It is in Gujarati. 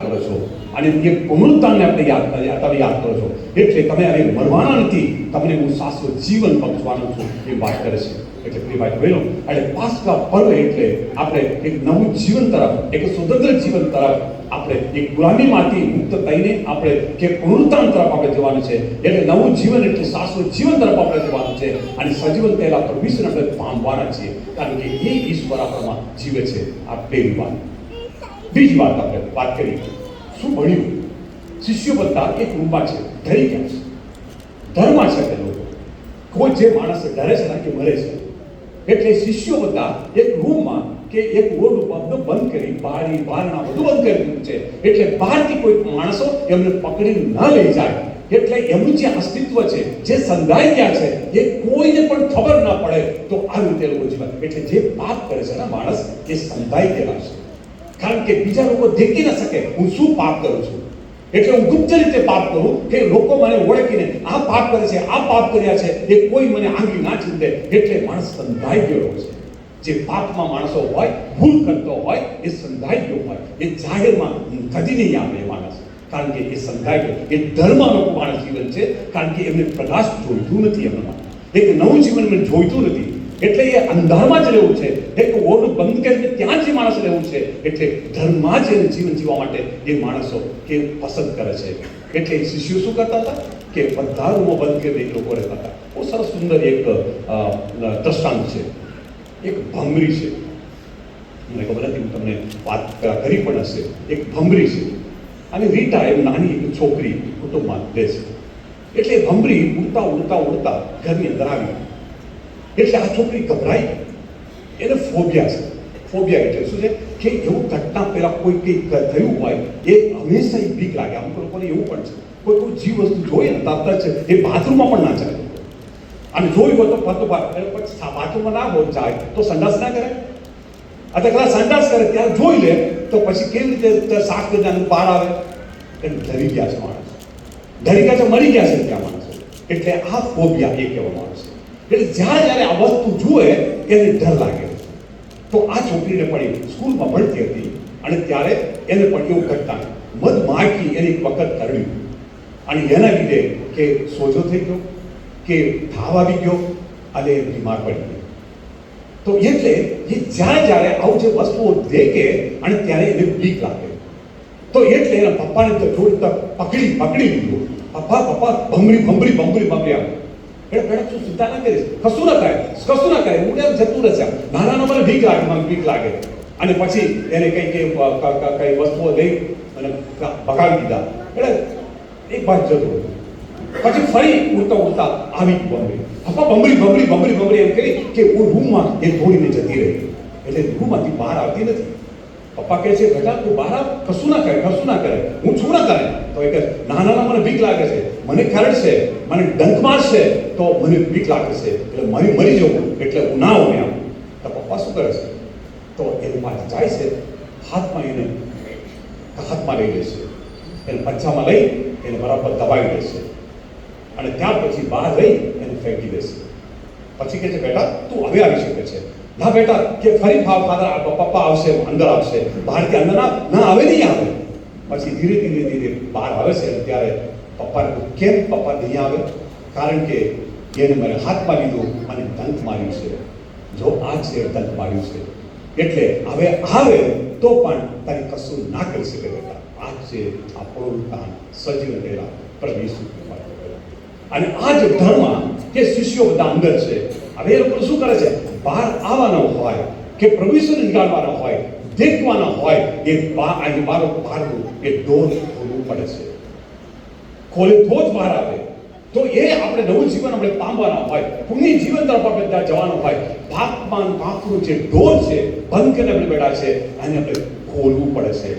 કરો છો અને એ પુનરુત્થાનને આપણે યાદ કરો છો એટલે તમે હવે મરવાના નથી, તમને હું શાશ્વત જીવન બક્ષવાનો છું એ વાત કરે છે. એટલે પ્રિય ભાઈ બહેનો, એટલે પાસ્કા પર્વ એટલે આપણે એક નવું જીવન તરફ, એક સ્વતંત્ર જીવન તરફ આપણે એક ગુલામીમાંથી મુક્ત થઈને આપણે કે પુનરુત્થાન તરફ આપણે જવાનું છે. એટલે નવું જીવન એટલે શાશ્વત જીવન તરફ આપણે જવાનું છે અને સજીવન થયેલા પરમેશ્વરને આપણે પામવાના છીએ, કારણ કે એ ઈશ્વર આપણામાં જીવે છે. આ પહેલી વાત. બીજી વાત આપણે વાત કરી, શું ભણ્યું? શિષ્યો બધા એક રૂમમાં છે, ડરી ગયા છે, ધર્મમાં છે તે લોકો. કોઈ જે માણસ ડરે છે ને કે મરે છે, એટલે શિષ્યો બધા એક રૂમમાં કે એક ઓરડું બધું બંધ કરી, બારી બારણા બધું બંધ કરી દીધું છે, એટલે બહારથી કોઈ માણસો એમને પકડી ન લઈ જાય. એટલે એમનું જે અસ્તિત્વ છે, જે સંધાઈ ગયા છે, એ કોઈને પણ ખબર ના પડે. તો આવી રીતે લોકો જીવન, એટલે જે પાપ કરે છે ને માણસ, એ સંધાઈ ગયેલા છે, કારણ કે બીજા લોકો દેખી ન શકે હું શું પાપ કરું છું. એટલે હું ગુપ્ત રીતે પાપ કરું કે લોકો મને ઓળખીને આ પાપ કરે છે, આ પાપ કર્યા છે, એ કોઈ મને આંગળી ના ચીંધે. એટલે માણસ સંધાઈ ગયો છે. જે પાપમાં માણસો હોય, ભૂલ કરતો હોય, એ સંધાઈ ગયો હોય, એ જાહેરમાં કદી નહીં આવે એ માણસ, કારણ કે એ સંધાઈ ગયો. એ ધર્મનો માણસ જીવન છે, કારણ કે એમને પ્રકાશ જોઈતું નથી, એમનામાં એક નવું જીવન એમને જોઈતું નથી. એટલે એ અંધારમાં જ રહેવું છે, એક ઓરડું બંધ કરીને ત્યાં જ માણસ રહેવું છે. એટલે ધર્મમાં જ જીવન જીવવા માટે એ માણસો કે પસંદ કરે છે. એટલે શિષ્યો શું કરતા હતા કે બધા રૂમો બંધ કરીને એ લોકો રહેતા હતા. બહુ સરસ સુંદર એક દ્રષ્ટાંત છે. એક ભમરી છે, મને ખબર નથી, હું તમને વાત કરી પણ હશે. એક ભમરી છે અને રીટા એમ નાની એક છોકરી કુટુંબમાં રહે છે. એટલે ભમરી ઉડતા ઉડતા ઉડતા ઘરની અંદર આવી. એટલે આ છોકરી ગભરાઈ, એને ફોબિયા છે. ફોબિયા એટલે શું છે કે એવું ઘટના પહેલા કોઈ કંઈક થયું હોય એ હંમેશા એ બીક લાગે. અમુક લોકોને એવું પણ છે, કોઈ જીવ વસ્તુ જોઈએ ને તરત જ એ બાથરૂમમાં પણ ના ચાલે, અને જોયું હોય તો ફરતો પછી બાથરૂમમાં ના હોય જાય તો સંડાસ ના કરે, અથવા કદાચ સંડાસ કરે ત્યારે જોઈ લે તો પછી કેવી રીતે સાફ કરીને બહાર આવે. એને ડરી ગયા છે માણસ, ડરી ગયા છે, મરી ગયા છે ત્યાં માણસો. એટલે આ ફોબિયા એ કહેવામાં આવે છે. એટલે જ્યારે આ વસ્તુ જુએ એને ડર લાગે. તો આ છોકરીને પણ સ્કૂલમાં ભણતી હતી અને ત્યારે એને પણ એવું ઘટના, મધમાખી એને એક વખત કરડ્યું અને એના લીધે કે સોજો થઈ ગયો કે થાવ આવી ગયો અને બીમાર પડી ગયો. તો એટલે એ જ્યારે આવું જે વસ્તુઓ દેખે અને ત્યારે એને બીક લાગે. તો એટલે એના પપ્પાને તો જોડતા પકડી લીધો. પપ્પા ભમરી આમ. એટલે પેલા તું ચિંતા ના કરીશ, કશું ના કરે, હું એમ જતું રહેશે. નાના મને બીક લાગે. અને પછી એને કઈ વસ્તુઓ લઈ અને ભગાવી દીધા. એટલે એક બાજુ જતું હતું. પછી ફરી ઉડતા આવી ભમરી. પપ્પા ભમરી એમ કરી કે હું રૂમમાં એ દોડીને જતી રહી. એટલે રૂમમાંથી બહાર આવતી નથી. પપ્પા કહે છે બેટા તું બહાર આવ, કશું ના કરે, હું છું ના કરે. તો એ કહે નાના મને બીક લાગે છે, મને ખરડશે, મને ડંખ મારશે તો મને બીક લાગે છે, એટલે મરી જવું, એટલે હું ના હોઉં આમ. તો પપ્પા શું કરે છે? તો એની પાસે જાય છે, હાથમાં લઈ લે છે, એને પંચામાં લઈ એને બરાબર દબાવી દે છે અને ત્યાર પછી બહાર લઈ એને ફેંકી દેશે. પછી કહે છે બેટા તું હવે આવી શકે છે. ના બેટા કે ફરી પપ્પા આવશે, અંદર આવશે, બહારથી અંદર ના આવે નહીં આવે. પછી ધીરે બહાર આવે છે. ત્યારે પપ્પાને કેમ પપ્પા નહીં આવે? કારણ કે એને મને હાથમાં લીધું અને દંત માર્યું છે. જો આ છે દંત માર્યું છે, એટલે હવે આવે તો પણ તારી કશું ના કરી શકે બેટા. આ છે આ પુનરુત્થાન સજીવ થયેલા પરમેશ્વર. અને આ જ ધર્મ કે શિષ્યો બધા અંદર છે. હવે એ લોકો શું કરે છે? બહાર આવવાના હોય કે પરમેશ્વરને નિકાળવાના હોય, દેખવાના હોય, એ બહારનું એ ડોર ખોલવું પડે છે. ખોલે તો જ બહાર આવે. તો એ આપણે નવું જીવન આપણે પામવાના હોય, પુણ્ય જીવન તરફ આપણે ત્યાં જવાનું હોય, પાપનું જે ડોર છે બંધ કરીને આપણે બેઠા છે, એને આપણે ખોલવું પડે છે.